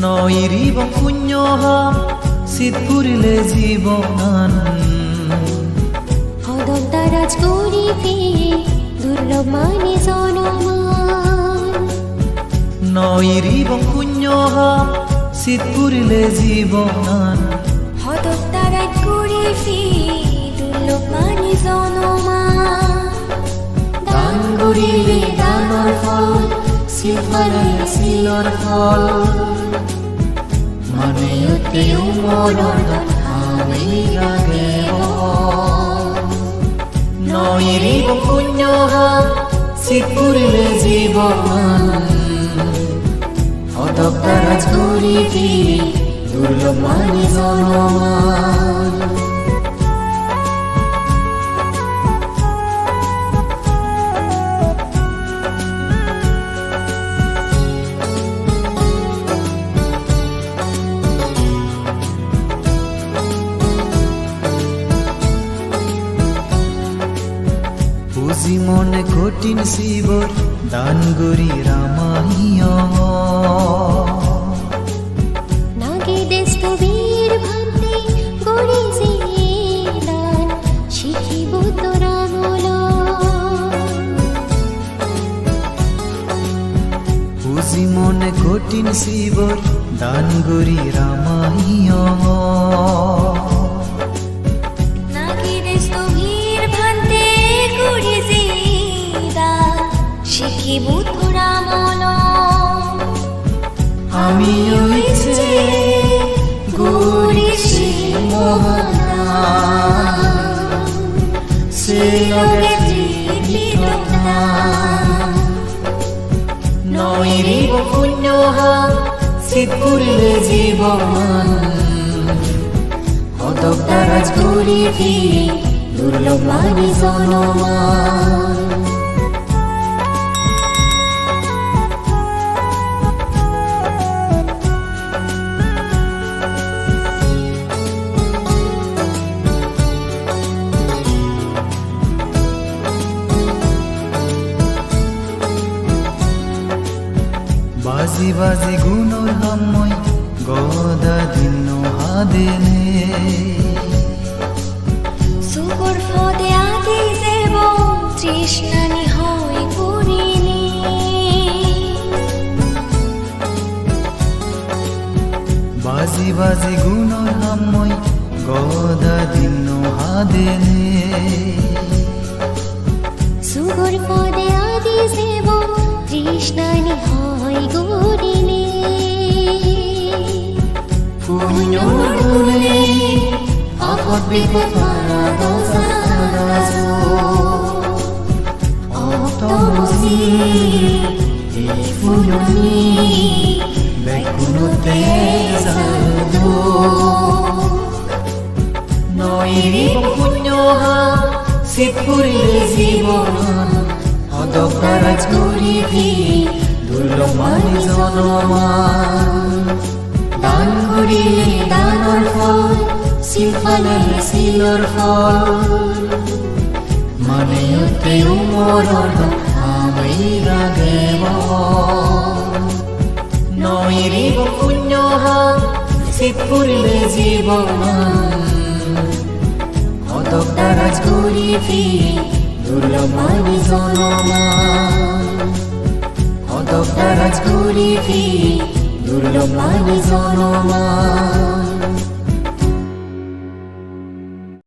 নৈৰিবং পুণ্যহাম চিত পুৰিলে জীৱন সদন্তাৰাজ কৰি দুৰ্লভ মানে জনমান নৈৰিবং পুণ্যহাম চিত পুৰিলে জীৱন সদন্তাৰাজ কৰি দুৰ্লভ মানে জনমান দান কৰিলে দানৰ ফল চিত মাৰিলে চিলৰ ফল মানে তেওঁ মনৰ আমি লাগে নৈৰিবং পুণ্যহাম চিত পুৰিলে জীৱন সদন্তাৰাজ কৰি দুৰ্লভ মানে জনমান পুঁজি মনে কঠিন শিৱৰ দান কৰি ৰামায়ণ নাগে দেশ কবিৰ ভান্তি কৰিছে দান শিকিব তোৰা মল পুঁজি মনে কঠিন শিৱৰ দান কৰি ৰামায়ণ আমি হইছে গরিছি নৈৰিবং পুণ্যহাম চিত পুৰিলে জীৱন সদন্তাৰাজ কৰি দুৰ্লভ মানে জনমান বাজি বাজি গুণৰ সময় গদা দিন হাদেনে সুগর ফদে আগে দেব তৃষ্ণানি হয় করিনি বাজি বাজি গুণৰ সময় গদা দিন হাদেনে সুগর ফদে আগে দেব তৃষ্ণানি হয় গরিনি পুণ্যৰ গুণে আপদ বিপদ মাৰা দোষ অতমসি এই ফুলনি বেকুনতে যাদু নৈৰিবং পুণ্যহাম চিত পুৰিলে জীৱন সদন্তাৰাজ কৰি দুৰ্লভ মানে জনমান দান কৰিলে দানৰ ফল চিল পালে চিলৰ ফল মানে তেওঁ মৰৰ আমি লাগে নৈৰিবং পুণ্যহাম চিত পুৰিলে জীৱন সদন্তাৰাজ কৰি দুৰ্লভ মানে জনমান সদন্তাৰাজ কৰি দুৰ্লভ মানে জনমান